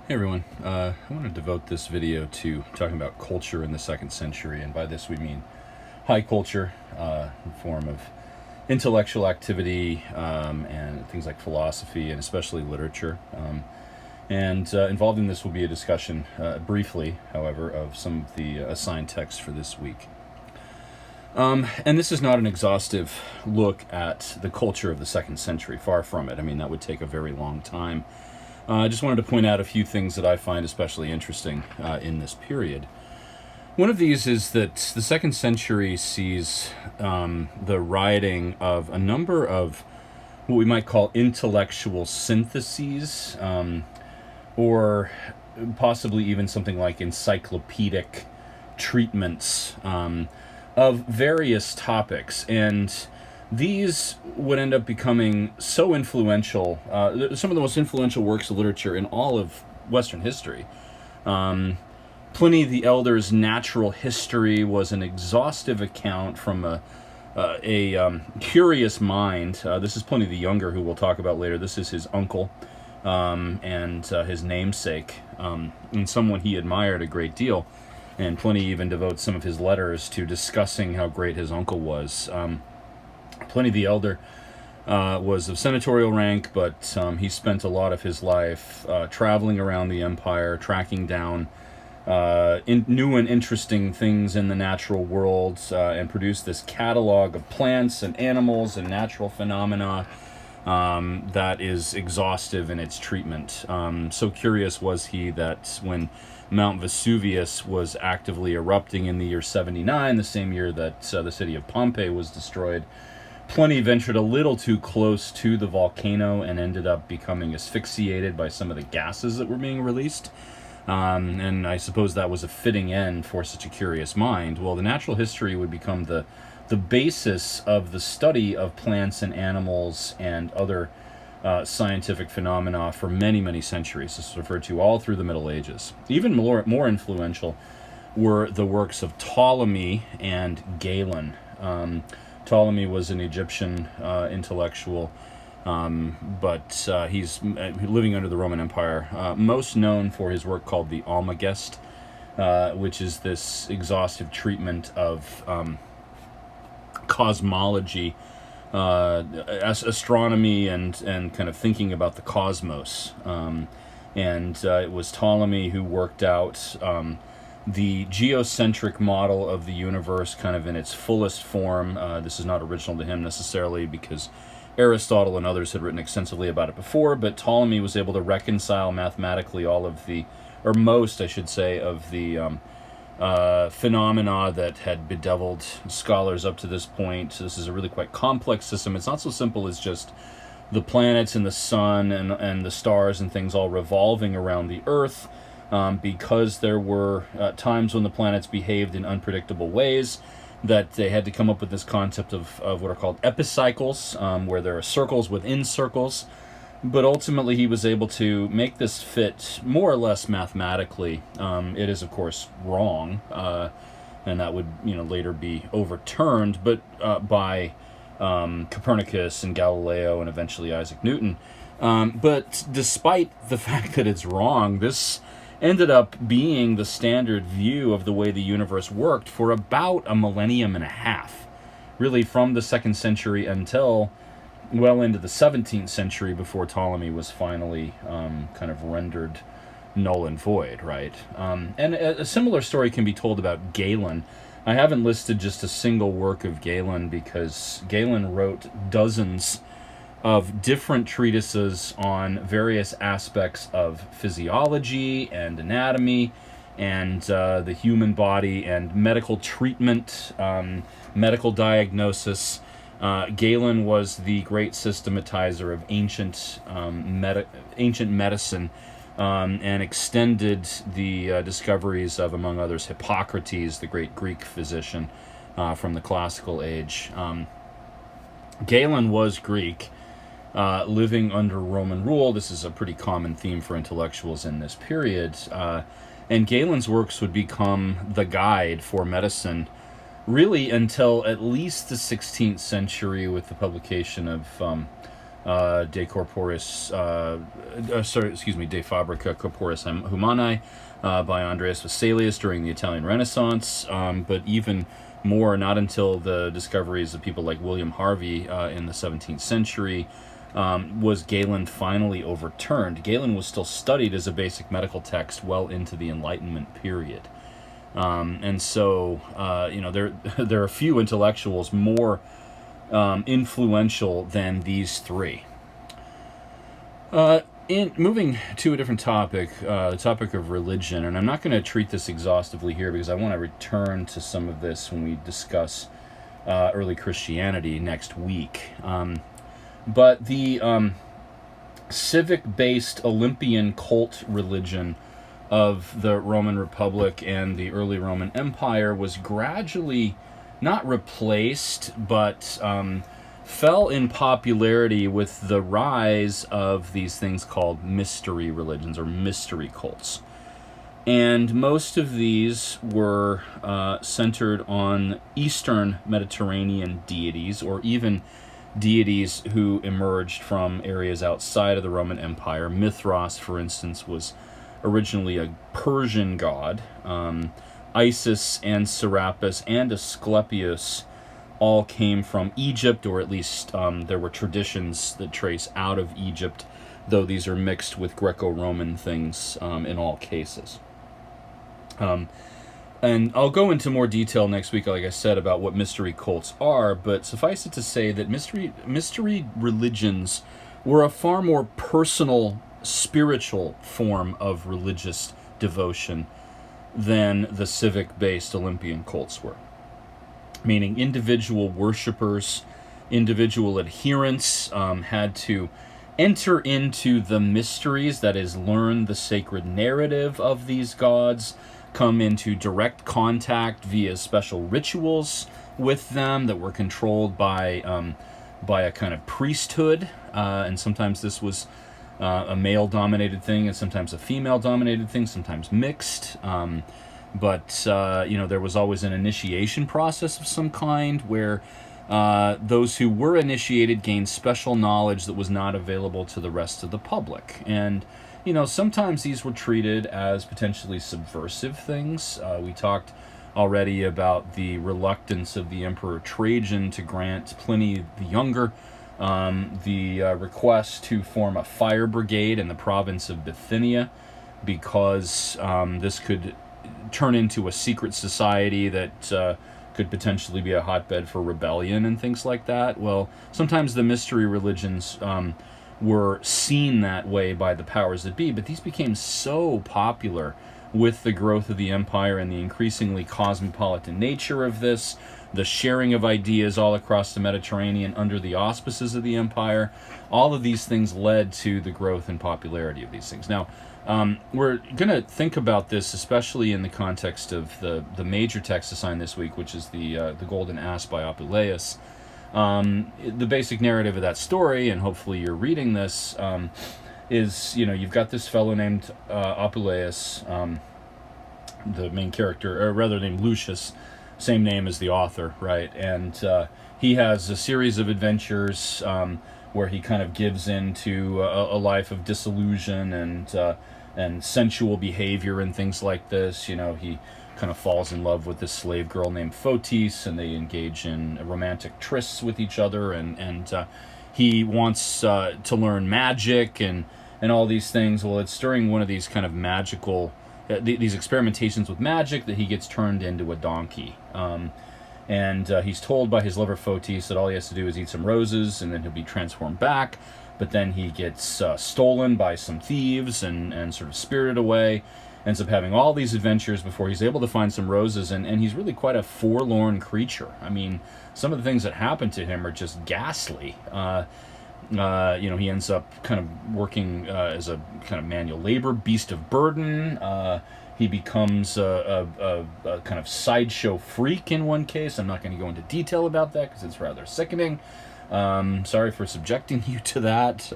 Hey everyone, I want to devote this video to talking about culture in the 2nd century, and by this we mean high culture, in the form of intellectual activity and things like philosophy and especially literature. And involved in this will be a discussion, briefly, however, of some of the assigned texts for this week. And this is not an exhaustive look at the culture of the 2nd century, far from it. I mean, that would take a very long time. I just wanted to point out a few things that I find especially interesting in this period. One of these is that the 2nd century sees the writing of a number of what we might call intellectual syntheses, or possibly even something like encyclopedic treatments of various topics. And these would end up becoming so influential, some of the most influential works of literature in all of Western history. Pliny the Elder's Natural History was an exhaustive account from a curious mind. This is Pliny the Younger, who we'll talk about later. This is his uncle and his namesake, and someone he admired a great deal. And Pliny even devotes some of his letters to discussing how great his uncle was. Pliny the Elder was of senatorial rank, but he spent a lot of his life traveling around the empire, tracking down new and interesting things in the natural world, and produced this catalog of plants and animals and natural phenomena that is exhaustive in its treatment. So curious was he that when Mount Vesuvius was actively erupting in the year 79, the same year that the city of Pompeii was destroyed, Pliny ventured a little too close to the volcano and ended up becoming asphyxiated by some of the gases that were being released. And I suppose that was a fitting end for such a curious mind. Well, the natural history would become the basis of the study of plants and animals and other scientific phenomena for many, many centuries. This is referred to all through the Middle Ages. Even more influential were the works of Ptolemy and Galen. Ptolemy was an Egyptian intellectual, but he's living under the Roman Empire. Most known for his work called the Almagest, which is this exhaustive treatment of cosmology, astronomy, and kind of thinking about the cosmos. And it was Ptolemy who worked out the geocentric model of the universe kind of in its fullest form. This is not original to him necessarily because Aristotle and others had written extensively about it before, but Ptolemy was able to reconcile mathematically all of the, or most, I should say, of the phenomena that had bedeviled scholars up to this point. So this is a really quite complex system. It's not so simple as just the planets and the sun and the stars and things all revolving around the Earth. Because there were times when the planets behaved in unpredictable ways, that they had to come up with this concept of what are called epicycles, where there are circles within circles. But ultimately he was able to make this fit more or less mathematically. It is, of course, wrong, and that would later be overturned, but by Copernicus and Galileo and eventually Isaac Newton. But despite the fact that it's wrong, this ended up being the standard view of the way the universe worked for about a millennium and a half, really from the 2nd century until well into the 17th century, before Ptolemy was finally kind of rendered null and void, right? And a similar story can be told about Galen. I haven't listed just a single work of Galen because Galen wrote dozens of different treatises on various aspects of physiology and anatomy and the human body and medical treatment, medical diagnosis. Galen was the great systematizer of ancient medicine and extended the discoveries of, among others, Hippocrates, the great Greek physician from the classical age. Galen was Greek, living under Roman rule. This is a pretty common theme for intellectuals in this period. And Galen's works would become the guide for medicine really until at least the 16th century, with the publication of De Corporis, De Fabrica Corporis Humanae, by Andreas Vesalius during the Italian Renaissance, but even more, not until the discoveries of people like William Harvey in the 17th century was Galen finally overturned. Galen was still studied as a basic medical text well into the Enlightenment period. And so, there are few intellectuals more influential than these three. In moving to a different topic, the topic of religion, and I'm not going to treat this exhaustively here because I want to return to some of this when we discuss early Christianity next week. But the civic-based Olympian cult religion of the Roman Republic and the early Roman Empire was gradually not replaced, but fell in popularity with the rise of these things called mystery religions or mystery cults. And most of these were centered on Eastern Mediterranean deities, or even deities who emerged from areas outside of the Roman Empire. Mithras, for instance, was originally a Persian god. Isis and Serapis and Asclepius all came from Egypt, or at least there were traditions that trace out of Egypt, though these are mixed with Greco-Roman things in all cases. And I'll go into more detail next week, like I said, about what mystery cults are, but suffice it to say that mystery religions were a far more personal, spiritual form of religious devotion than the civic-based Olympian cults were. Meaning individual worshippers, individual adherents had to enter into the mysteries, that is, learn the sacred narrative of these gods, come into direct contact via special rituals with them that were controlled by a kind of priesthood, and sometimes this was a male-dominated thing, and sometimes a female-dominated thing, sometimes mixed. But there was always an initiation process of some kind where those who were initiated gained special knowledge that was not available to the rest of the public. And, sometimes these were treated as potentially subversive things. We talked already about the reluctance of the Emperor Trajan to grant Pliny the Younger the request to form a fire brigade in the province of Bithynia, because this could turn into a secret society that could potentially be a hotbed for rebellion and things like that. Well, sometimes the mystery religions were seen that way by the powers that be, but these became so popular with the growth of the empire and the increasingly cosmopolitan nature of this, the sharing of ideas all across the Mediterranean under the auspices of the empire. All of these things led to the growth and popularity of these things. Now, we're going to think about this, especially in the context of the major text assigned this week, which is the Golden Ass by Apuleius. The basic narrative of that story, and hopefully you're reading this, is, you've got this fellow named Apuleius, the main character, or rather named Lucius, same name as the author, right? And he has a series of adventures where he kind of gives into a life of disillusion and sensual behavior and things like this. He kind of falls in love with this slave girl named Fotis, and they engage in romantic trysts with each other, and he wants to learn magic and all these things. Well, it's during one of these kind of magical these experimentations with magic that he gets turned into a donkey. And he's told by his lover Fotis that all he has to do is eat some roses and then he'll be transformed back. But then he gets stolen by some thieves and sort of spirited away. Ends up having all these adventures before he's able to find some roses. And he's really quite a forlorn creature. I mean, some of the things that happen to him are just ghastly. He ends up kind of working as a kind of manual labor, beast of burden. He becomes a kind of sideshow freak in one case. I'm not going to go into detail about that because it's rather sickening. Sorry for subjecting you to that.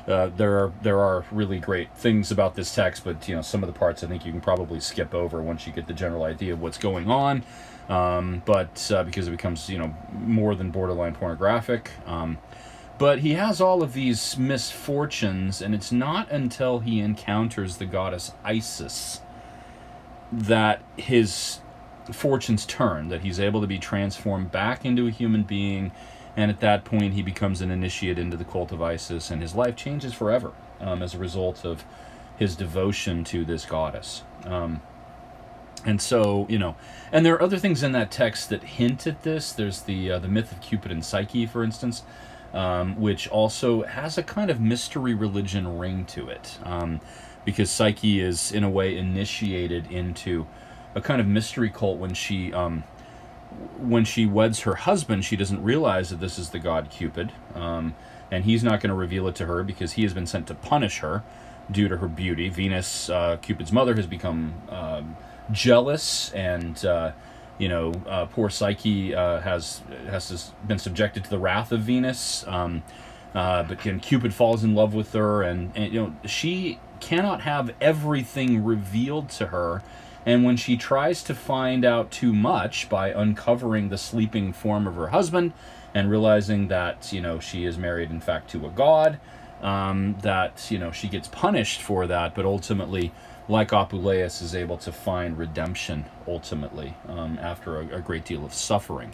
There are really great things about this text, but some of the parts I think you can probably skip over once you get the general idea of what's going on. But because it becomes more than borderline pornographic. But he has all of these misfortunes, and it's not until he encounters the goddess Isis that his fortunes turn, that he's able to be transformed back into a human being, and at that point he becomes an initiate into the cult of Isis, and his life changes forever as a result of his devotion to this goddess. And so, and there are other things in that text that hint at this. There's the myth of Cupid and Psyche, for instance, which also has a kind of mystery religion ring to it, because Psyche is, in a way, initiated into a kind of mystery cult when she weds her husband. She doesn't realize that this is the god Cupid, and he's not going to reveal it to her because he has been sent to punish her due to her beauty. Venus, Cupid's mother, has become jealous, and poor Psyche has been subjected to the wrath of Venus. But Cupid falls in love with her, and she cannot have everything revealed to her. And when she tries to find out too much by uncovering the sleeping form of her husband and realizing that she is married in fact to a god, that she gets punished for that, but ultimately, like Apuleius, is able to find redemption ultimately after a great deal of suffering.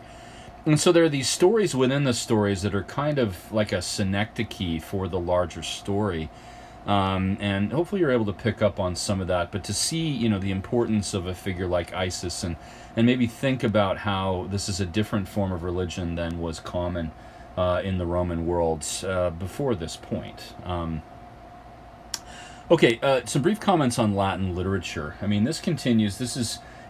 And so there are these stories within the stories that are kind of like a synecdoche for the larger story. And hopefully you're able to pick up on some of that, but to see, the importance of a figure like Isis, and maybe think about how this is a different form of religion than was common in the Roman world before this point. Some brief comments on Latin literature. I mean, this continues.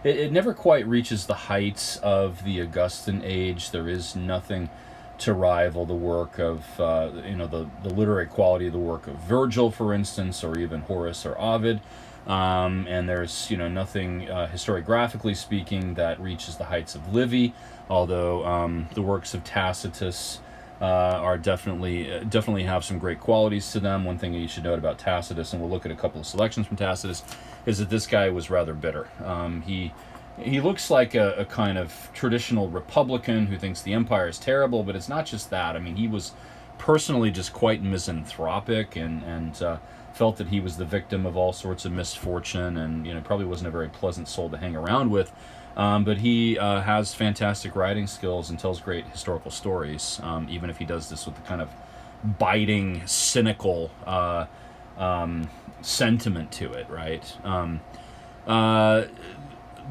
It never quite reaches the heights of the Augustan age. There is nothing to rival the work of, the literary quality of the work of Virgil, for instance, or even Horace or Ovid. And there's, nothing historiographically speaking that reaches the heights of Livy, although the works of Tacitus are definitely have some great qualities to them. One thing you should note about Tacitus, and we'll look at a couple of selections from Tacitus, is that this guy was rather bitter. He looks like a kind of traditional Republican who thinks the empire is terrible, but it's not just that. I mean, he was personally just quite misanthropic and felt that he was the victim of all sorts of misfortune, and probably wasn't a very pleasant soul to hang around with. But he has fantastic writing skills and tells great historical stories, even if he does this with the kind of biting, cynical sentiment to it, right?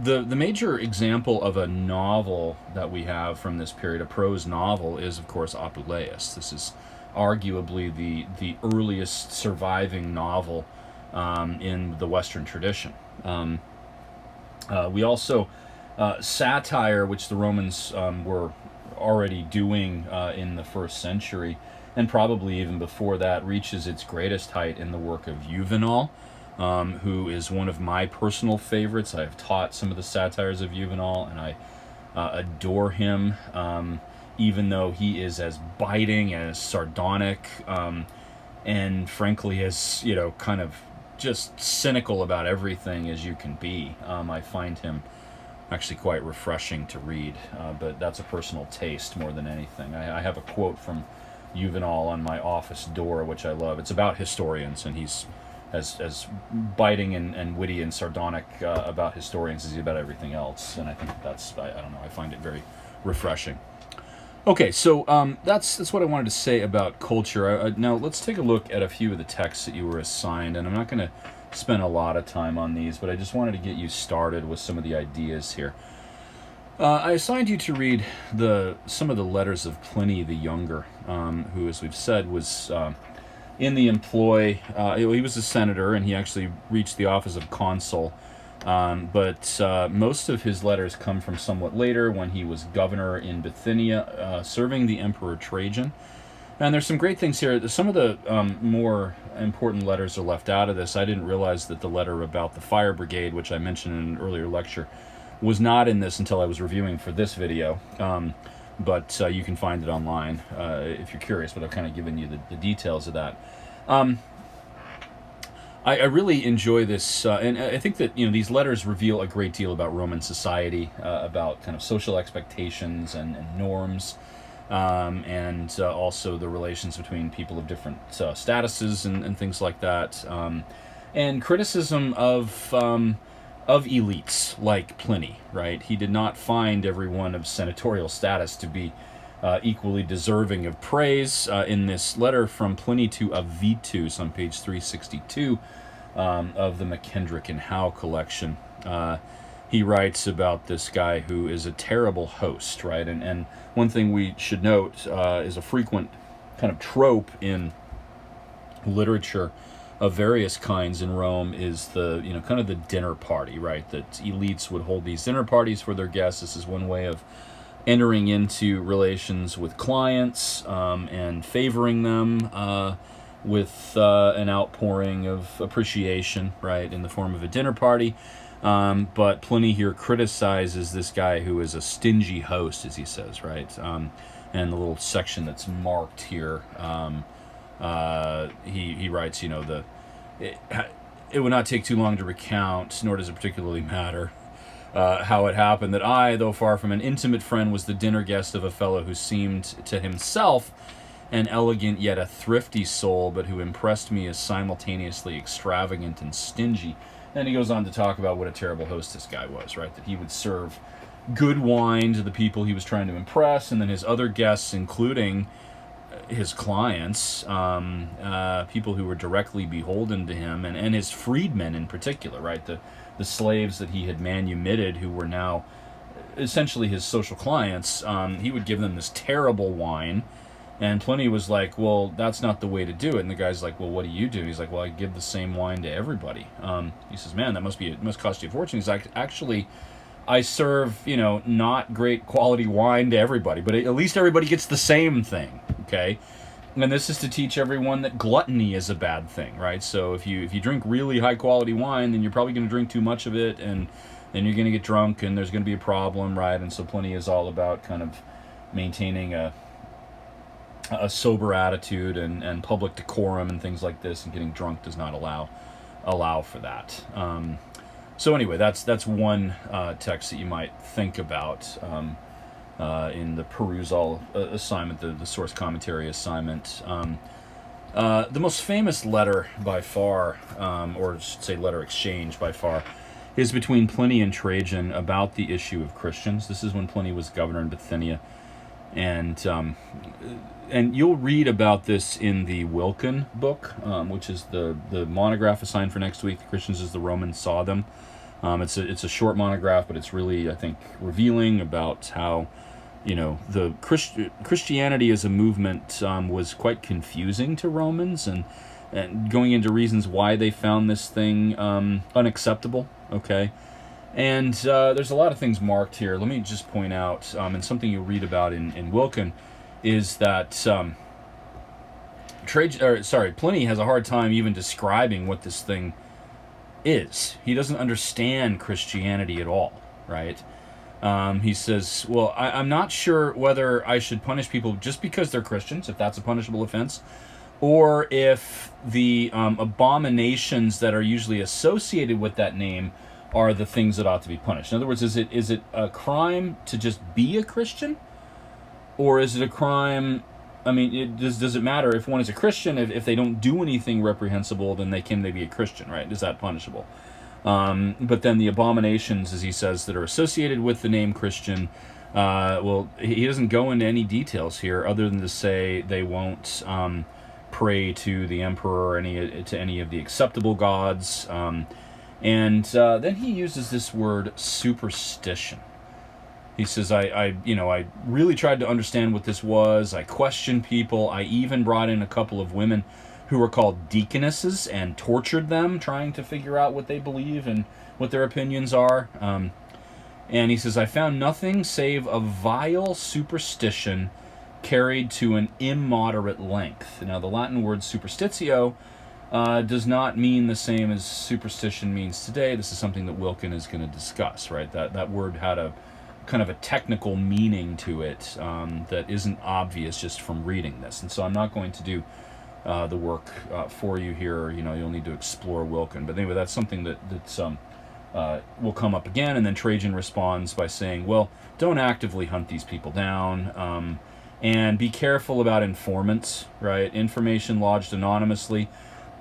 The major example of a novel that we have from this period, a prose novel, is, of course, Apuleius. This is arguably the earliest surviving novel in the Western tradition. We also... satire, which the Romans were already doing in the first century, and probably even before that, reaches its greatest height in the work of Juvenile, who is one of my personal favorites. I have taught some of the satires of Juvenile, and I adore him, even though he is as biting, as sardonic, and frankly as, kind of just cynical about everything as you can be. I find him actually quite refreshing to read, but that's a personal taste more than anything. I have a quote from Juvenal on my office door, which I love. It's about historians, and he's as biting and witty and sardonic about historians as he is about everything else, and I think that's, I don't know, I find it very refreshing. Okay, so that's what I wanted to say about culture. Now let's take a look at a few of the texts that you were assigned, and I'm not going to spend a lot of time on these, but I just wanted to get you started with some of the ideas here. I assigned you to read some of the letters of Pliny the Younger, who, as we've said, was in the employ. He was a senator, and he actually reached the office of consul, but most of his letters come from somewhat later, when he was governor in Bithynia, serving the Emperor Trajan. And there's some great things here. Some of the more important letters are left out of this. I didn't realize that the letter about the fire brigade, which I mentioned in an earlier lecture, was not in this until I was reviewing for this video. But you can find it online if you're curious, but I've kind of given you the details of that. I really enjoy this, and I think that these letters reveal a great deal about Roman society, about kind of social expectations and norms. and also the relations between people of different statuses and things like that, and criticism of elites like Pliny. Right, he did not find everyone of senatorial status to be equally deserving of praise. In this letter from Pliny to Avitus on page 362 of the McKendrick and Howe collection, he writes about this guy who is a terrible host, right? And one thing we should note is a frequent kind of trope in literature of various kinds in Rome is the, kind of the dinner party, right? That elites would hold these dinner parties for their guests. This is one way of entering into relations with clients and favoring them with an outpouring of appreciation, right, in the form of a dinner party. But Pliny here criticizes this guy who is a stingy host, as he says, right? And the little section that's marked here, he writes, it would not take too long to recount, nor does it particularly matter, how it happened that I, though far from an intimate friend, was the dinner guest of a fellow who seemed to himself an elegant yet a thrifty soul, but who impressed me as simultaneously extravagant and stingy. And he goes on to talk about what a terrible host this guy was, right? That he would serve good wine to the people he was trying to impress, and then his other guests, including his clients, people who were directly beholden to him, and his freedmen in particular, right? The slaves that he had manumitted, who were now essentially his social clients, he would give them this terrible wine. And Pliny was like, well, that's not the way to do it. And the guy's like, well, what do you do? He's like, well, I give the same wine to everybody. He says, man, it must cost you a fortune. He's like, actually, I serve, not great quality wine to everybody, but at least everybody gets the same thing, okay? And this is to teach everyone that gluttony is a bad thing, right? So if you drink really high quality wine, then you're probably going to drink too much of it, and then you're going to get drunk, and there's going to be a problem, right? And so Pliny is all about kind of maintaining a sober attitude and public decorum and things like this, and getting drunk does not allow for that. So anyway, that's one text that you might think about in the perusal assignment, the source commentary assignment. The most famous letter by far, or I should say letter exchange by far, is between Pliny and Trajan about the issue of Christians. This is when Pliny was governor in Bithynia. And you'll read about this in the Wilken book, which is the monograph assigned for next week, Christians as the Romans Saw Them. It's a short monograph, but it's really, I think, revealing about how, the Christianity as a movement was quite confusing to Romans, and going into reasons why they found this thing unacceptable, okay? And there's a lot of things marked here. Let me just point out, and something you'll read about in Wilken, is that Pliny has a hard time even describing what this thing is. He doesn't understand Christianity at all, right? He says, well, I'm not sure whether I should punish people just because they're Christians, if that's a punishable offense, or if the abominations that are usually associated with that name are the things that ought to be punished. In other words, is it a crime to just be a Christian? Or is it a crime, does it matter if one is a Christian, if they don't do anything reprehensible, then they be a Christian, right? Is that punishable? But then the abominations, as he says, that are associated with the name Christian, he doesn't go into any details here other than to say they won't pray to the emperor or to any of the acceptable gods. And then he uses this word superstition. He says, I really tried to understand what this was. I questioned people. I even brought in a couple of women who were called deaconesses and tortured them, trying to figure out what they believe and what their opinions are. And he says, I found nothing save a vile superstition carried to an immoderate length. Now, the Latin word superstitio does not mean the same as superstition means today. This is something that Wilken is going to discuss, right? That word had a kind of a technical meaning to it that isn't obvious just from reading this. And so I'm not going to do the work for you here. You'll need to explore Wilken. But anyway, that's something that's will come up again. And then Trajan responds by saying, well, don't actively hunt these people down. And be careful about informants, right? Information lodged anonymously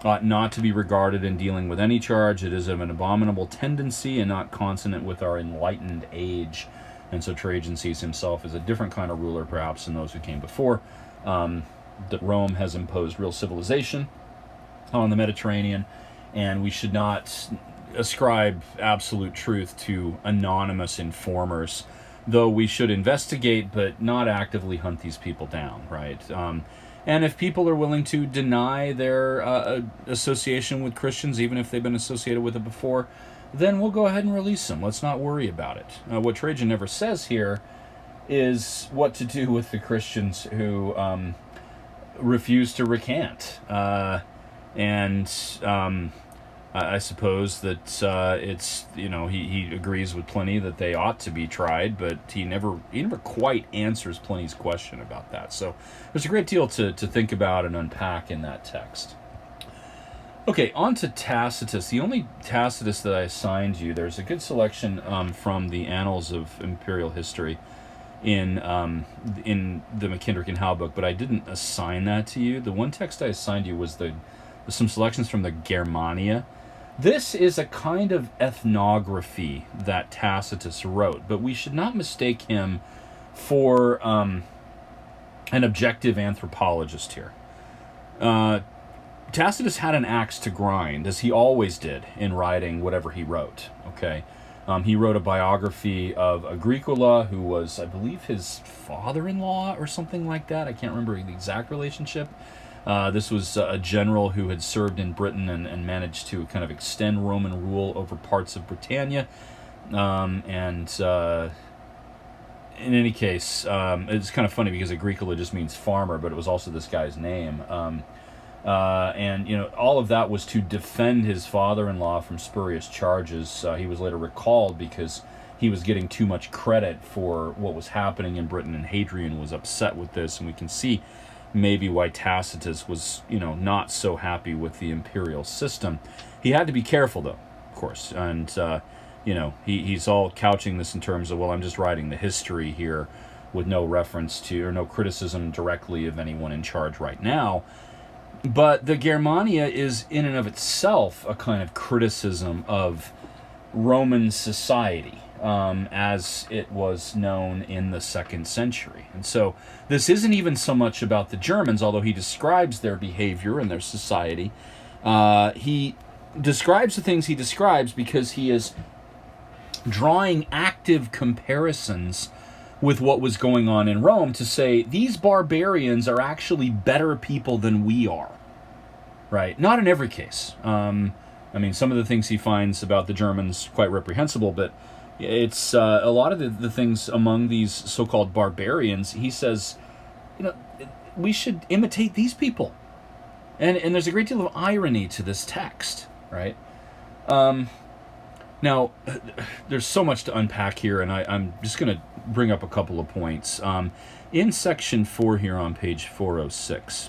ought not to be regarded in dealing with any charge. It is of an abominable tendency and not consonant with our enlightened age. And so Trajan sees himself as a different kind of ruler, perhaps, than those who came before. That Rome has imposed real civilization on the Mediterranean, and we should not ascribe absolute truth to anonymous informers, though we should investigate but not actively hunt these people down, right? And if people are willing to deny their association with Christians, even if they've been associated with it before, then we'll go ahead and release them. Let's not worry about it. What Trajan never says here is what to do with the Christians who refuse to recant. I suppose that it's, he agrees with Pliny that they ought to be tried, but he never quite answers Pliny's question about that. So there's a great deal to think about and unpack in that text. Okay, on to Tacitus. The only Tacitus that I assigned you, there's a good selection from the Annals of Imperial History in the McKendrick and Howe book, but I didn't assign that to you. The one text I assigned you was some selections from the Germania. This is a kind of ethnography that Tacitus wrote, but we should not mistake him for an objective anthropologist here. Tacitus had an axe to grind, as he always did in writing whatever he wrote. Okay, he wrote a biography of Agricola, who was, I believe, his father-in-law or something like that. I can't remember the exact relationship. This was a general who had served in Britain and managed to kind of extend Roman rule over parts of Britannia. In any case, it's kind of funny because Agricola just means farmer, but it was also this guy's name. All of that was to defend his father-in-law from spurious charges. He was later recalled because he was getting too much credit for what was happening in Britain, and Hadrian was upset with this, and we can see maybe why Tacitus was, not so happy with the imperial system. He had to be careful, though, of course, and, he's all couching this in terms of, well, I'm just writing the history here with no reference to, or no criticism directly of anyone in charge right now. But the Germania is, in and of itself, a kind of criticism of Roman society, as it was known in the 2nd century. And so this isn't even so much about the Germans, although he describes their behavior and their society. He describes the things he describes because he is drawing active comparisons with what was going on in Rome to say, these barbarians are actually better people than we are, right? Not in every case. Some of the things he finds about the Germans quite reprehensible, but it's a lot of the things among these so-called barbarians, he says, we should imitate these people. And there's a great deal of irony to this text, right? Now, there's so much to unpack here, and I'm just going to bring up a couple of points. In section 4 here on page 406,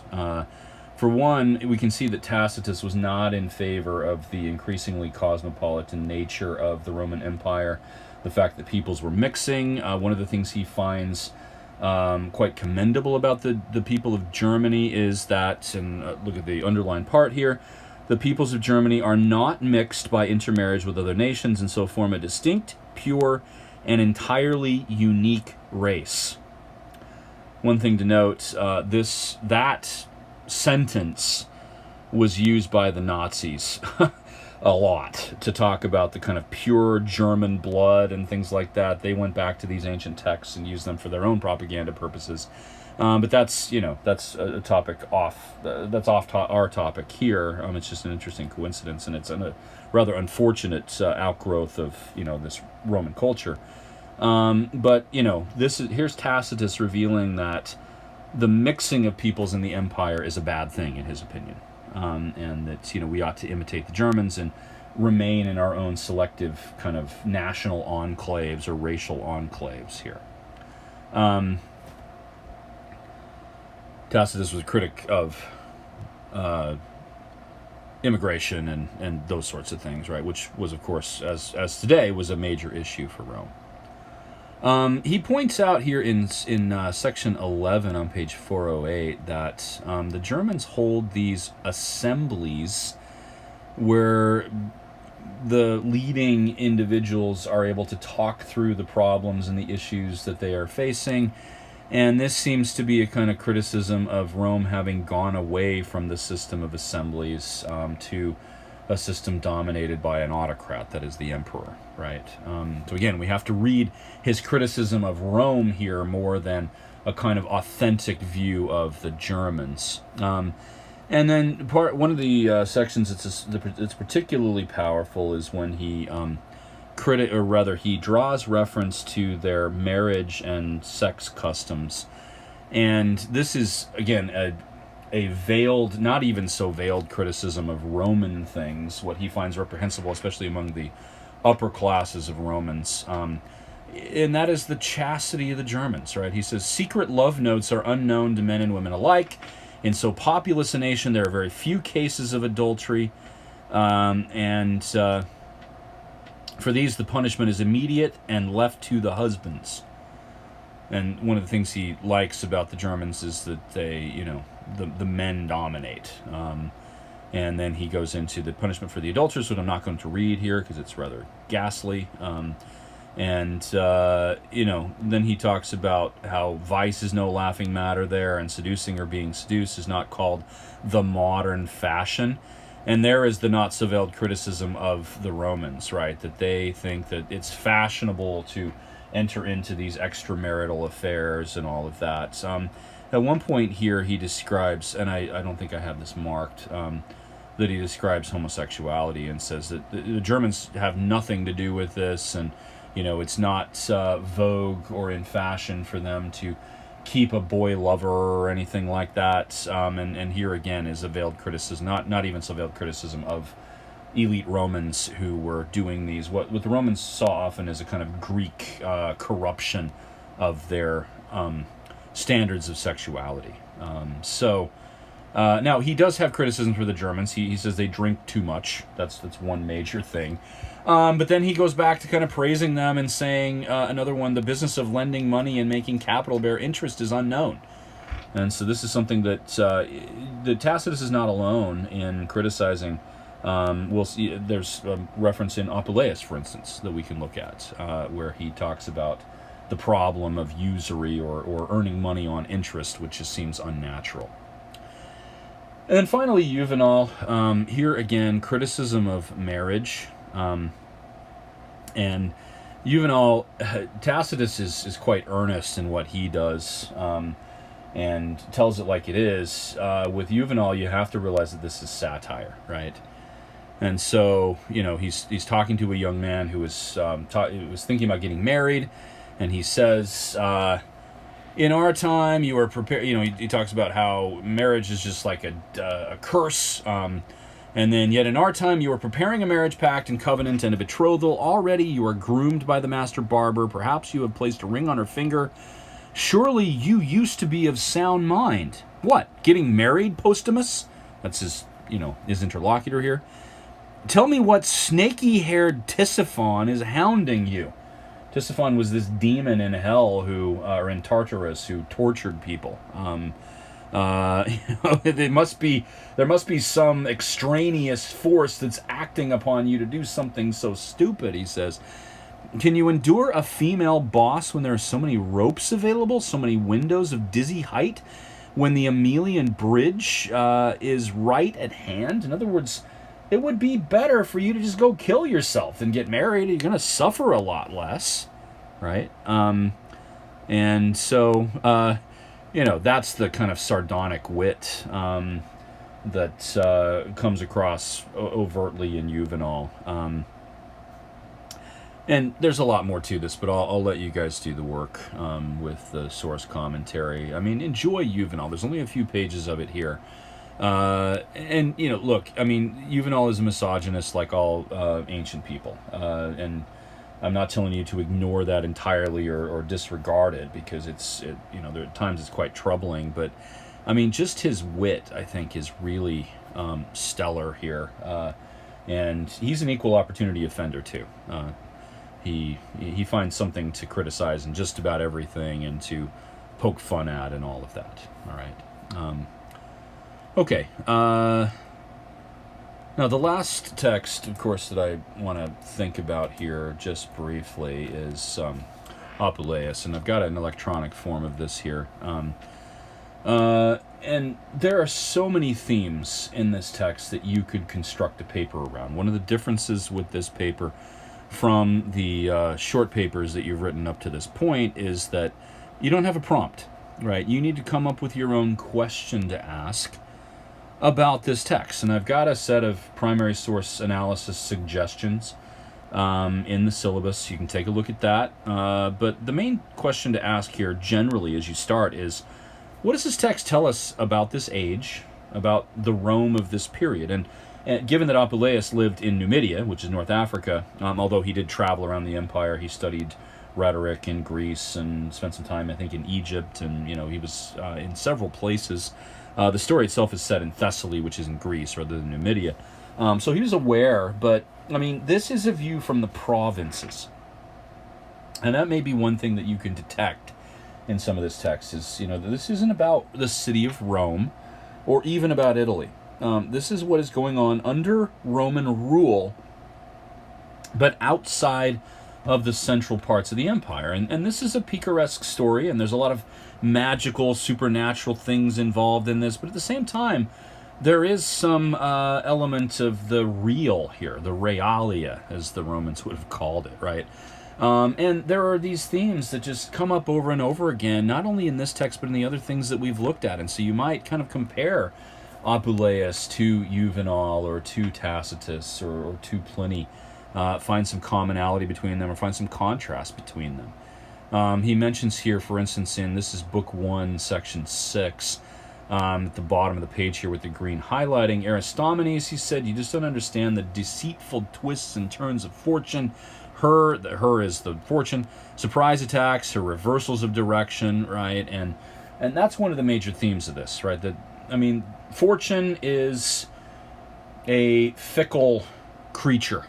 for one, we can see that Tacitus was not in favor of the increasingly cosmopolitan nature of the Roman Empire, the fact that peoples were mixing. One of the things he finds quite commendable about the people of Germany is that, and look at the underlined part here, the peoples of Germany are not mixed by intermarriage with other nations and so form a distinct, pure, and entirely unique race. One thing to note, that sentence was used by the Nazis a lot to talk about the kind of pure German blood and things like that. They went back to these ancient texts and used them for their own propaganda purposes. But that's a topic off. That's off our topic here. It's just an interesting coincidence, and it's a rather unfortunate outgrowth of this Roman culture. But here's Tacitus revealing that the mixing of peoples in the empire is a bad thing in his opinion, and that we ought to imitate the Germans and remain in our own selective kind of national enclaves or racial enclaves here. Tacitus was a critic of immigration and those sorts of things, right? Which was, of course, as today, was a major issue for Rome. He points out here in section 11 on page 408 that the Germans hold these assemblies where the leading individuals are able to talk through the problems and the issues that they are facing. And this seems to be a kind of criticism of Rome having gone away from the system of assemblies to a system dominated by an autocrat, that is the emperor, right? So again, we have to read his criticism of Rome here more than a kind of authentic view of the Germans. And then one of the sections that's particularly powerful is when he he draws reference to their marriage and sex customs, and this is again a veiled, not even so veiled criticism of Roman things, what he finds reprehensible, especially among the upper classes of Romans. And that is the chastity of the Germans, right? He says, secret love notes are unknown to men and women alike. In so populous a nation, there are very few cases of adultery. For these, the punishment is immediate and left to the husbands. And one of the things he likes about the Germans is that they, the men dominate. And then he goes into the punishment for the adulterers, which I'm not going to read here because it's rather ghastly. Then he talks about how vice is no laughing matter there, and seducing or being seduced is not called the modern fashion. And there is the not so veiled criticism of the Romans, right? That they think that it's fashionable to enter into these extramarital affairs and all of that. At one point here he describes, and I don't think I have this marked, that he describes homosexuality and says that the Germans have nothing to do with this, and it's not vogue or in fashion for them to keep a boy lover or anything like that. And here again is a veiled criticism, not even so veiled criticism of elite Romans who were doing these, what the Romans saw often as a kind of Greek corruption of their standards of sexuality. Now he does have criticism for the Germans. He says they drink too much. That's one major thing. But then he goes back to kind of praising them and saying, another one, the business of lending money and making capital bear interest is unknown. And so this is something that Tacitus is not alone in criticizing. We'll see, there's a reference in Apuleius, for instance, that we can look at, where he talks about the problem of usury or earning money on interest, which just seems unnatural. And then finally, Juvenile, here again, criticism of marriage. And Juvenile, Tacitus is quite earnest in what he does, and tells it like it is. With Juvenile, you have to realize that this is satire, right? And so, he's talking to a young man who was thinking about getting married, and he says, in our time, you were prepared. He talks about how marriage is just like a curse. And then, yet in our time, you are preparing a marriage pact and covenant and a betrothal. Already you are groomed by the master barber. Perhaps you have placed a ring on her finger. Surely you used to be of sound mind. What? Getting married, Postumus? That's his interlocutor here. Tell me what snaky-haired Tisiphon is hounding you. Tisiphon was this demon in hell or in Tartarus who tortured people. There must be some extraneous force that's acting upon you to do something so stupid, he says. Can you endure a female boss when there are so many ropes available, so many windows of dizzy height, when the Emelian Bridge is right at hand? In other words, it would be better for you to just go kill yourself than get married. You're going to suffer a lot less, right? And so, that's the kind of sardonic wit that comes across overtly in Juvenile. And there's a lot more to this, but I'll let you guys do the work with the source commentary. I mean, enjoy Juvenile. There's only a few pages of it here. Look, I mean, Juvenile is a misogynist like all ancient people. And I'm not telling you to ignore that entirely or disregard it, because there are times it's quite troubling. But, I mean, just his wit, I think, is really stellar here. And he's an equal opportunity offender, too. he finds something to criticize in just about everything and to poke fun at and all of that. All right. Okay. Now, the last text, of course, that I want to think about here just briefly is Apuleius, and I've got an electronic form of this here. And there are so many themes in this text that you could construct a paper around. One of the differences with this paper from the short papers that you've written up to this point is that you don't have a prompt, right? You need to come up with your own question to ask about this text. And I've got a set of primary source analysis suggestions in the syllabus. You can take a look at that. But the main question to ask here generally as you start is, what does this text tell us about this age, about the Rome of this period? And given that Apuleius lived in Numidia, which is North Africa, although he did travel around the empire, he studied rhetoric in Greece and spent some time, I think, in Egypt, and he was in several places. The story itself is set in Thessaly, which is in Greece, rather than Numidia. So he was aware, but, this is a view from the provinces. And that may be one thing that you can detect in some of this text is, this isn't about the city of Rome or even about Italy. This is what is going on under Roman rule, but outside of the central parts of the empire. And this is a picaresque story, and there's a lot of magical, supernatural things involved in this, but at the same time, there is some element of the real here, the realia, as the Romans would have called it, right? And there are these themes that just come up over and over again, not only in this text, but in the other things that we've looked at. And so you might kind of compare Apuleius to Juvenile or to Tacitus or to Pliny, find some commonality between them or find some contrast between them. He mentions here, for instance, this is Book 1, Section 6, at the bottom of the page here with the green highlighting, Aristomenes, he said, you just don't understand the deceitful twists and turns of fortune. Her is the fortune, surprise attacks, her reversals of direction, right? And that's one of the major themes of this, right? Fortune is a fickle creature.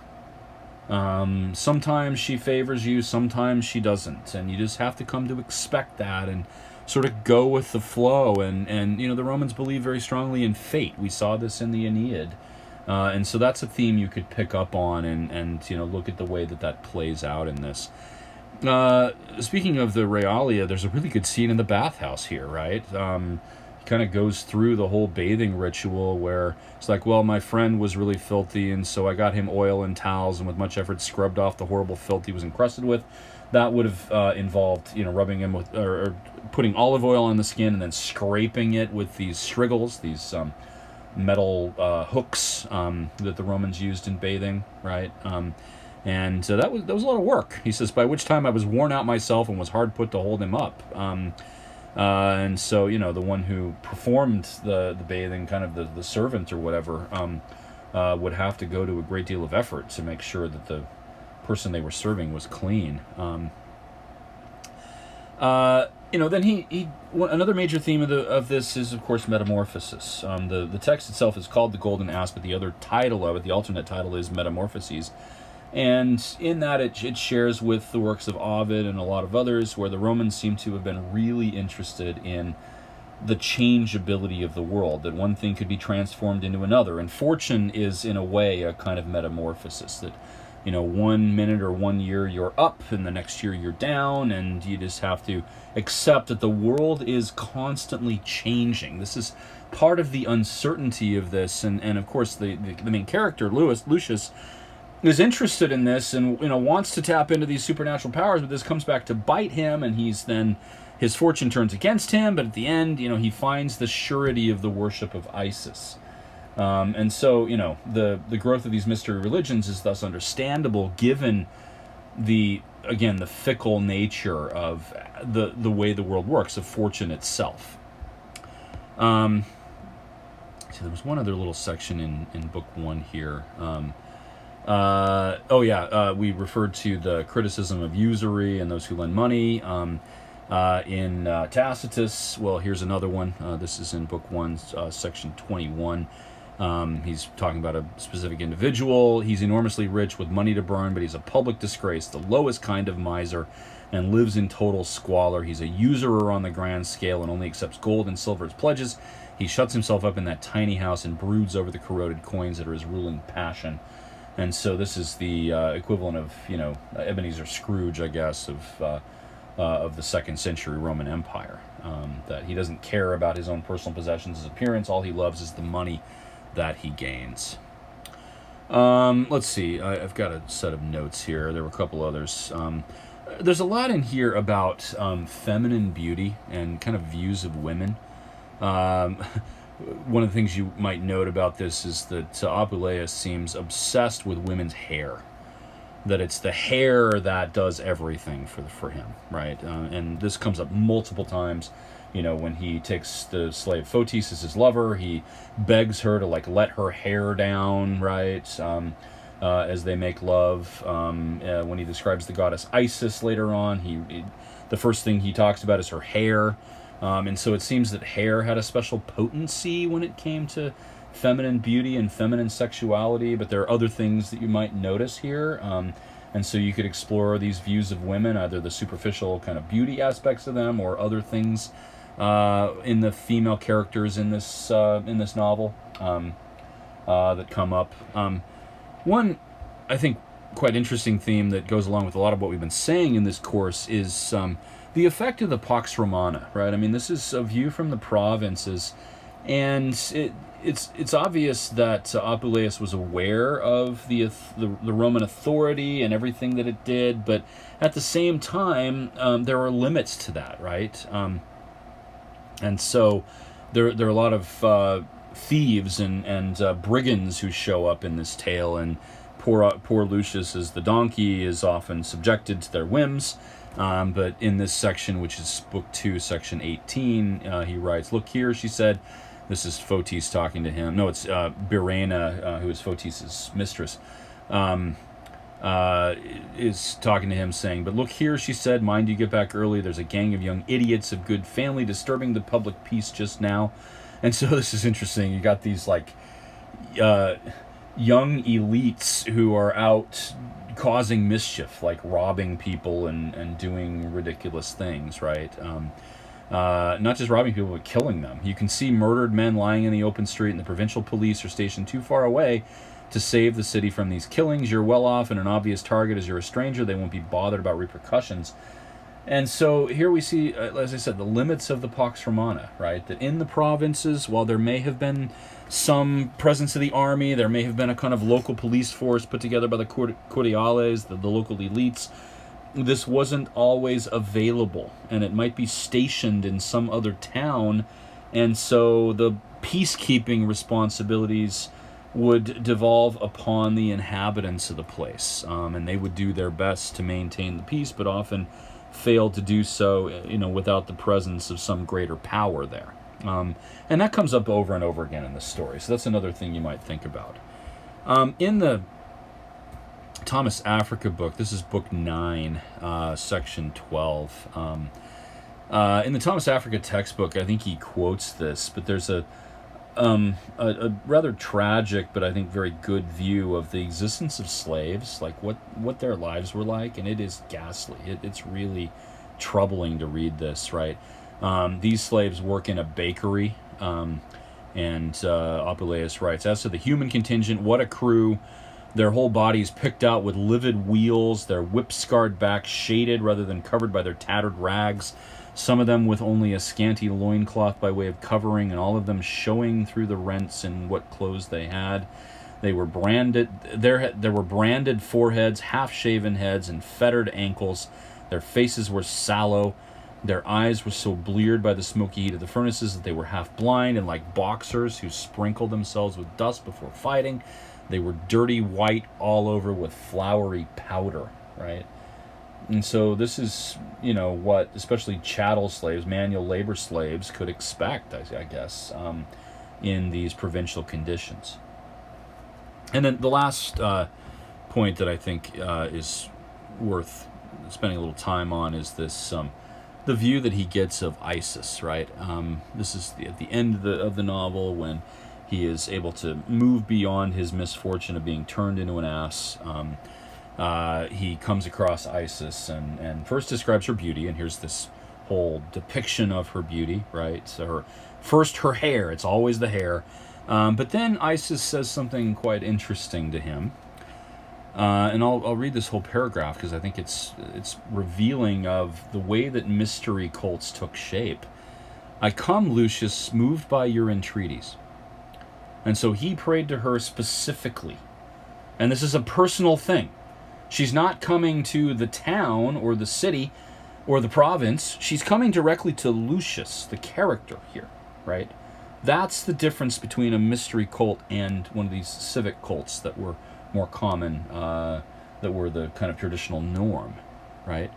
Sometimes she favors you, sometimes she doesn't, and you just have to come to expect that and sort of go with the flow. And the Romans believe very strongly in fate. We saw this in the Aeneid. And so that's a theme you could pick up on and look at the way that plays out in this. Speaking of the realia, there's a really good scene in the bathhouse here, right? He kind of goes through the whole bathing ritual where it's like, well, my friend was really filthy, and so I got him oil and towels, and with much effort scrubbed off the horrible filth he was encrusted with. That would have involved, rubbing him with, or putting olive oil on the skin and then scraping it with these strigils, these metal hooks that the Romans used in bathing, right? And so that was a lot of work. He says, by which time I was worn out myself and was hard put to hold him up. And so, the one who performed the bathing, kind of the servant or whatever, would have to go to a great deal of effort to make sure that the person they were serving was clean. Then he another major theme of this is, of course, Metamorphosis. The text itself is called The Golden Ass, but the other title of it, the alternate title, is Metamorphoses. And in that, it shares with the works of Ovid and a lot of others, where the Romans seem to have been really interested in the changeability of the world, that one thing could be transformed into another. And fortune is, in a way, a kind of metamorphosis, that 1 minute or 1 year you're up, and the next year you're down, and you just have to accept that the world is constantly changing. This is part of the uncertainty of this, and of course the main character, Lucius, is interested in this and wants to tap into these supernatural powers, but this comes back to bite him, and his fortune turns against him. But at the end, he finds the surety of the worship of Isis. And so, the growth of these mystery religions is thus understandable, given the fickle nature of the way the world works, of fortune itself. So there was one other little section in Book 1 here. We referred to the criticism of usury and those who lend money. In Tacitus, well, here's another one. This is in Book 1, Section 21. He's talking about a specific individual. He's enormously rich with money to burn, but he's a public disgrace, the lowest kind of miser, and lives in total squalor. He's a usurer on the grand scale and only accepts gold and silver as pledges. He shuts himself up in that tiny house and broods over the corroded coins that are his ruling passion. And so this is the equivalent of, Ebenezer Scrooge, I guess, of the 2nd century Roman Empire. That he doesn't care about his own personal possessions, his appearance. All he loves is the money that he gains. Let's see. I've got a set of notes here. There were a couple others. There's a lot in here about feminine beauty and kind of views of women. One of the things you might note about this is that Apuleius seems obsessed with women's hair. That it's the hair that does everything for him, right? And this comes up multiple times. When he takes the slave Fotis as his lover, he begs her to let her hair down, right? As they make love. When he describes the goddess Isis later on, the first thing he talks about is her hair. And so it seems that hair had a special potency when it came to feminine beauty and feminine sexuality, but there are other things that you might notice here. And so you could explore these views of women, either the superficial kind of beauty aspects of them or other things in the female characters in this novel that come up. One, I think, quite interesting theme that goes along with a lot of what we've been saying in this course is the effect of the Pax Romana, right? I mean, this is a view from the provinces, and it's obvious that Apuleius was aware of the Roman authority and everything that it did, but at the same time, there are limits to that, right? And so there are a lot of thieves and brigands who show up in this tale, and poor Lucius as the donkey is often subjected to their whims. But in this section, which is Book 2, Section 18, he writes, "Look here," she said. This is Fotis talking to him. No, it's Birena, who is Fotis' mistress, is talking to him, saying, "But look here," she said, "mind you get back early. There's a gang of young idiots of good family disturbing the public peace just now." And so this is interesting. You got these, young elites who are out causing mischief, like robbing people and doing ridiculous things, right? Not just robbing people, but killing them. You can see murdered men lying in the open street, and the provincial police are stationed too far away to save the city from these killings. You're well off, and an obvious target as you're a stranger. They won't be bothered about repercussions. And so here we see, as I said, the limits of the Pax Romana, right? That in the provinces, while there may have been some presence of the army, there may have been a kind of local police force put together by the Cordiales, the local elites, this wasn't always available, and it might be stationed in some other town, and so the peacekeeping responsibilities would devolve upon the inhabitants of the place, and they would do their best to maintain the peace, but often failed to do so, without the presence of some greater power there. And that comes up over and over again in the story, so that's another thing you might think about. In the Thomas Africa book, this is book 9, section 12. In the Thomas Africa textbook, I think he quotes this, but there's a rather tragic, but I think very good view of the existence of slaves, like what their lives were like, and it is ghastly. It's really troubling to read this, right? These slaves work in a bakery, and Apuleius writes, "As to the human contingent, what a crew! Their whole bodies picked out with livid wheals, their whip-scarred backs shaded rather than covered by their tattered rags, some of them with only a scanty loincloth by way of covering, and all of them showing through the rents in what clothes they had. They were branded. There were branded foreheads, half-shaven heads, and fettered ankles. Their faces were sallow. Their eyes were so bleared by the smoky heat of the furnaces that they were half blind, and like boxers who sprinkled themselves with dust before fighting. They were dirty white all over with floury powder," right? And so this is, what especially chattel slaves, manual labor slaves, could expect, I guess, in these provincial conditions. And then the last point that I think is worth spending a little time on is this, the view that he gets of Isis, right? This is at the end of the novel when He is able to move beyond his misfortune of being turned into an ass. He comes across Isis and first describes her beauty, and here's this whole depiction of her beauty, right? So her hair, it's always the hair. But then Isis says something quite interesting to him. And I'll read this whole paragraph because I think it's revealing of the way that mystery cults took shape. I come, Lucius, moved by your entreaties. And so he prayed to her specifically. And this is a personal thing. She's not coming to the town or the city or the province. She's coming directly to Lucius, the character here, right? That's the difference between a mystery cult and one of these civic cults that were more common, that were the kind of traditional norm, right?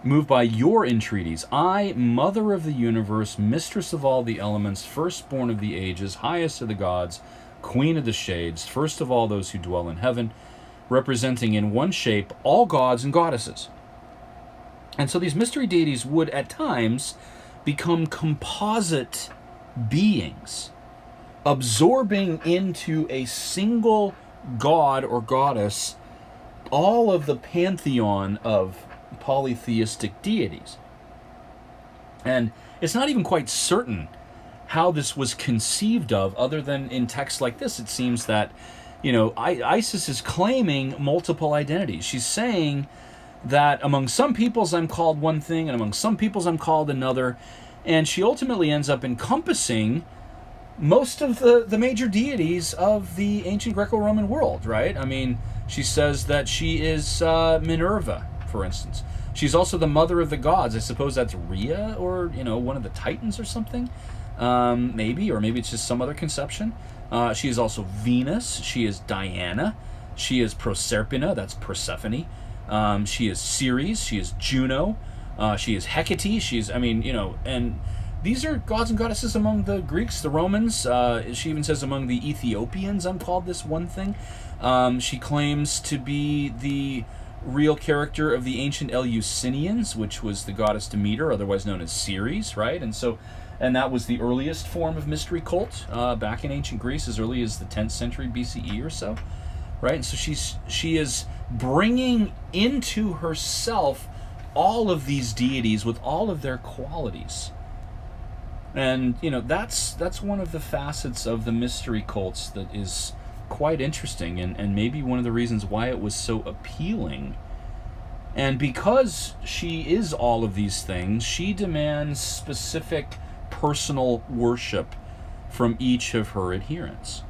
Moved by your entreaties, I, mother of the universe, mistress of all the elements, firstborn of the ages, highest of the gods, queen of the shades, first of all those who dwell in heaven, representing in one shape all gods and goddesses. And so these mystery deities would at times become composite beings, absorbing into a single god or goddess all of the pantheon of polytheistic deities. And it's not even quite certain how this was conceived of, other than in texts like this. It seems that, Isis is claiming multiple identities. She's saying that among some peoples I'm called one thing, and among some peoples I'm called another, and she ultimately ends up encompassing most of the major deities of the ancient Greco-Roman world, right? I mean, she says that she is Minerva, for instance. She's also the mother of the gods. I suppose that's Rhea, or, one of the Titans or something. Maybe, or maybe it's just some other conception. She is also Venus. She is Diana. She is Proserpina. That's Persephone. She is Ceres. She is Juno. She is Hecate. And these are gods and goddesses among the Greeks, the Romans. She even says among the Ethiopians, I'm called this one thing. She claims to be the real character of the ancient Eleusinians, which was the goddess Demeter, otherwise known as Ceres, right? And that was the earliest form of mystery cult back in ancient Greece, as early as the 10th century BCE or so, right? And so she is bringing into herself all of these deities with all of their qualities. And, that's one of the facets of the mystery cults that is quite interesting, and maybe one of the reasons why it was so appealing. And because she is all of these things, she demands specific personal worship from each of her adherents.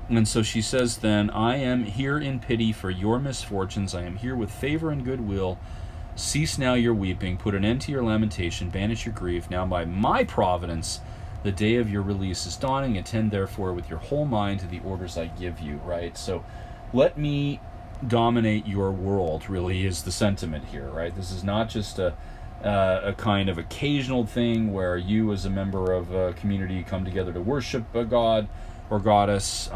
And so she says then, I am here in pity for your misfortunes. I am here with favor and goodwill. Cease now your weeping, put an end to your lamentation, banish your grief. Now by my providence, the day of your release is dawning. Attend therefore with your whole mind to the orders I give you, right? So let me dominate your world, really, is the sentiment here, right? This is not just a kind of occasional thing where you as a member of a community come together to worship a god or goddess.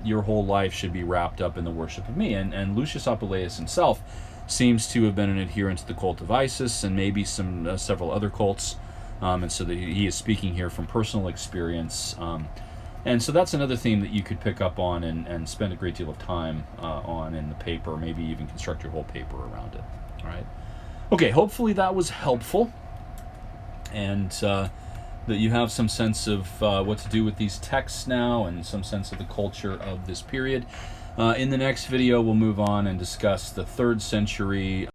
Your whole life should be wrapped up in the worship of me. And Lucius Apuleius himself seems to have been an adherent to the cult of Isis and maybe several other cults. And so he is speaking here from personal experience. And so that's another theme that you could pick up on and spend a great deal of time on in the paper, maybe even construct your whole paper around it. All right. Okay, hopefully that was helpful, and that you have some sense of what to do with these texts now and some sense of the culture of this period. In the next video, we'll move on and discuss the 3rd century